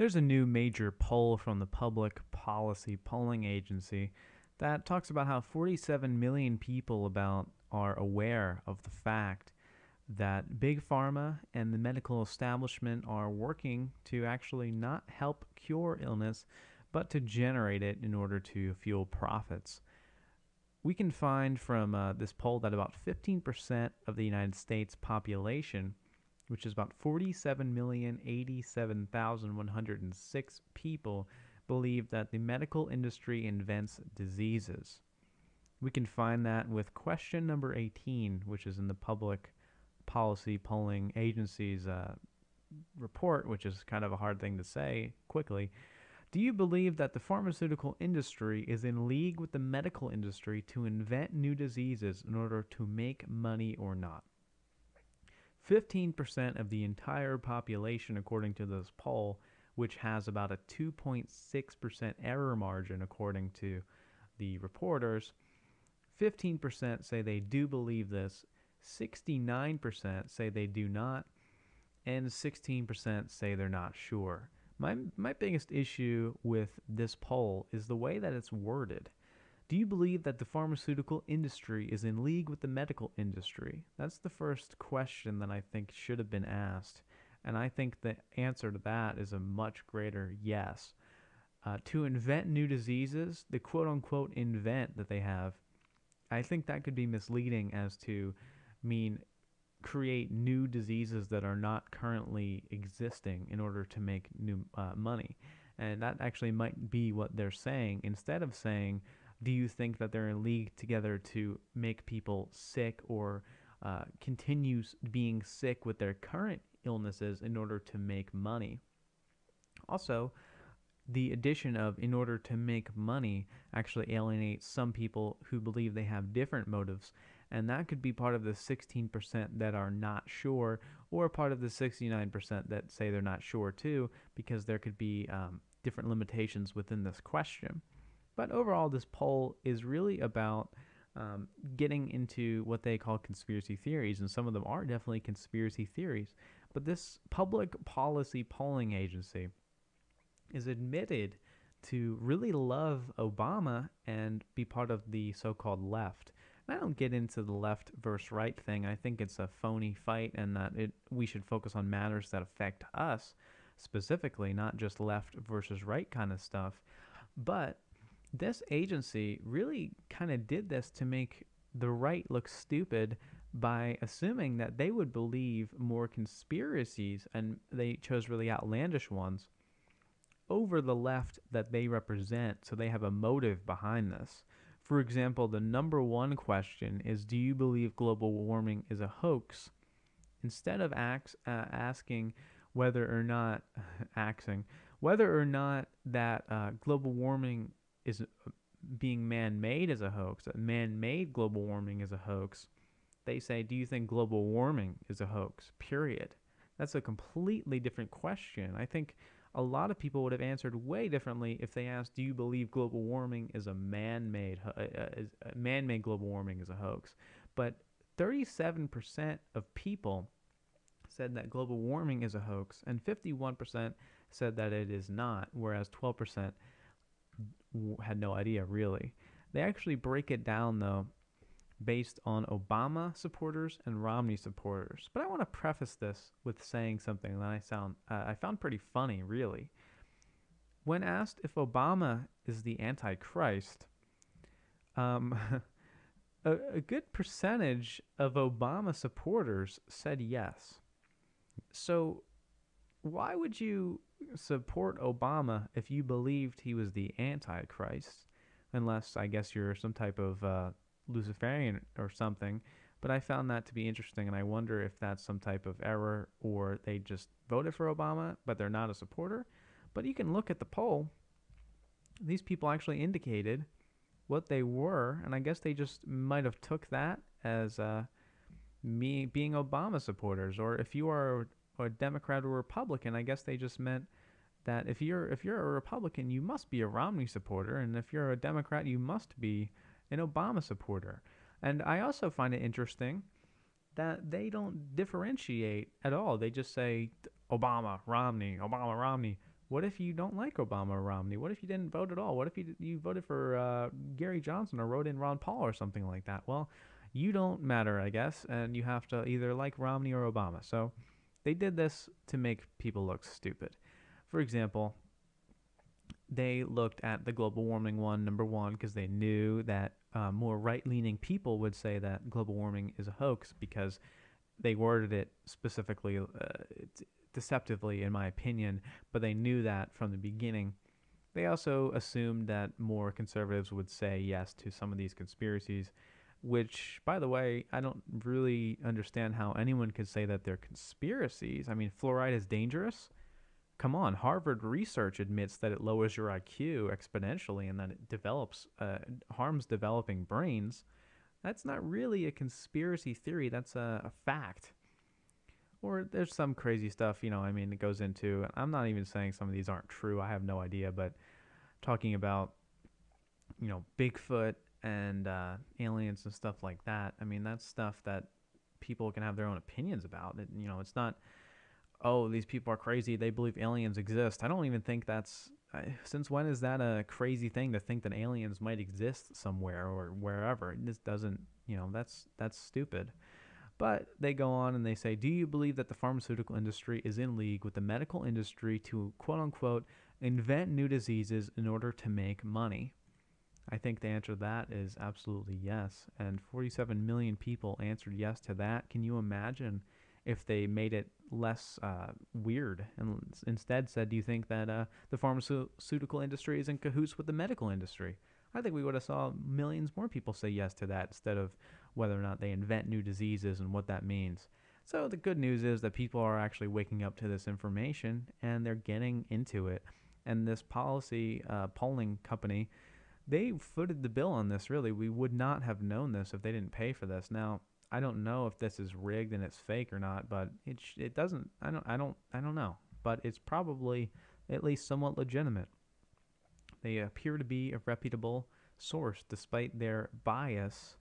There's a new major poll from the Public Policy Polling Agency that talks about how 47 million people are aware of the fact that big pharma and the medical establishment are working to actually not help cure illness, but to generate it in order to fuel profits. We can find from this poll that about 15% of the United States population, which is about 47,087,106 people, believe that the medical industry invents diseases. We can find that with question number 18, which is in the Public Policy Polling Agency's report, which is kind of a hard thing to say quickly. Do you believe that the pharmaceutical industry is in league with the medical industry to invent new diseases in order to make money or not? 15% of the entire population, according to this poll, which has about a 2.6% error margin, according to the reporters, 15% say they do believe this, 69% say they do not, and 16% say they're not sure. My biggest issue with this poll is the way that it's worded. Do you believe that the pharmaceutical industry is in league with the medical industry? That's the first question that I think should have been asked. And I think the answer to that is a much greater yes. To invent new diseases, the quote unquote invent that they have, I think that could be misleading as to mean create new diseases that are not currently existing in order to make new money. And that actually might be what they're saying. Instead of saying, do you think that they're in league together to make people sick or continue being sick with their current illnesses in order to make money? Also, the addition of in order to make money actually alienates some people who believe they have different motives, and that could be part of the 16% that are not sure, or part of the 69% that say they're not sure too, because there could be different limitations within this question. But overall, this poll is really about getting into what they call conspiracy theories, and some of them are definitely conspiracy theories. But this public policy polling agency is admitted to really love Obama and be part of the so-called left. And I don't get into the left versus right thing. I think it's a phony fight, and that we should focus on matters that affect us specifically, not just left versus right kind of stuff. But this agency really kind of did this to make the right look stupid by assuming that they would believe more conspiracies, and they chose really outlandish ones, over the left that they represent, so they have a motive behind this. For example, the number one question is, do you believe global warming is a hoax? Instead of asking whether or not that global warming is being man-made as a hoax, that man-made global warming is a hoax, they say, do you think global warming is a hoax? Period. That's a completely different question. I think a lot of people would have answered way differently if they asked, do you believe global warming is a man-made global warming is a hoax? But 37% of people said that global warming is a hoax, and 51% said that it is not, whereas 12% had no idea, really. They actually break it down, though, based on Obama supporters and Romney supporters. But I want to preface this with saying something that I found pretty funny, really. When asked if Obama is the Antichrist, a good percentage of Obama supporters said yes. So why would you support Obama if you believed he was the Antichrist? Unless, I guess, you're some type of Luciferian or something. But I found that to be interesting, and I wonder if that's some type of error, or they just voted for Obama, but they're not a supporter. But you can look at the poll. These people actually indicated what they were, and I guess they just might have took that as me being Obama supporters. Or if you are a Democrat or Republican, I guess they just meant that if you're a Republican, you must be a Romney supporter, and if you're a Democrat, you must be an Obama supporter. And I also find it interesting that they don't differentiate at all. They just say Obama, Romney, What if you don't like Obama or Romney? What if you didn't vote at all? What if you voted for Gary Johnson or wrote in Ron Paul or something like that? Well, you don't matter, I guess, and you have to either like Romney or Obama. So they did this to make people look stupid. For example, they looked at the global warming one, number one, because they knew that more right leaning people would say that global warming is a hoax because they worded it specifically deceptively, in my opinion, but they knew that from the beginning. They also assumed that more conservatives would say yes to some of these conspiracies, which, by the way, I don't really understand how anyone could say that they're conspiracies. I mean, fluoride is dangerous. Come on, Harvard research admits that it lowers your IQ exponentially and that it harms developing brains. That's not really a conspiracy theory. That's a fact. Or there's some crazy stuff, I mean, it goes into. I'm not even saying some of these aren't true. I have no idea, but talking about, Bigfoot and aliens and stuff like that. I mean, that's stuff that people can have their own opinions about. It's not, oh, these people are crazy. They believe aliens exist. I don't even think that's. Since when is that a crazy thing to think that aliens might exist somewhere or wherever? This doesn't, that's stupid. But they go on and they say, do you believe that the pharmaceutical industry is in league with the medical industry to quote unquote invent new diseases in order to make money? I think the answer to that is absolutely yes. And 47 million people answered yes to that. Can you imagine if they made it less weird and instead said, do you think that the pharmaceutical industry is in cahoots with the medical industry? I think we would have saw millions more people say yes to that instead of whether or not they invent new diseases and what that means. So the good news is that people are actually waking up to this information and they're getting into it. And this policy polling company, they footed the bill on this. Really, we would not have known this if they didn't pay for this. Now, I don't know if this is rigged and it's fake or not, but it doesn't. I don't know, but it's probably at least somewhat legitimate. They appear to be a reputable source despite their bias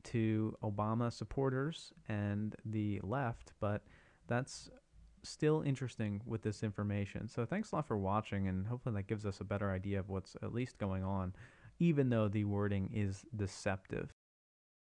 to Obama supporters and the left, but that's still interesting with this information. So thanks a lot for watching, and hopefully that gives us a better idea of what's at least going on, even though the wording is deceptive.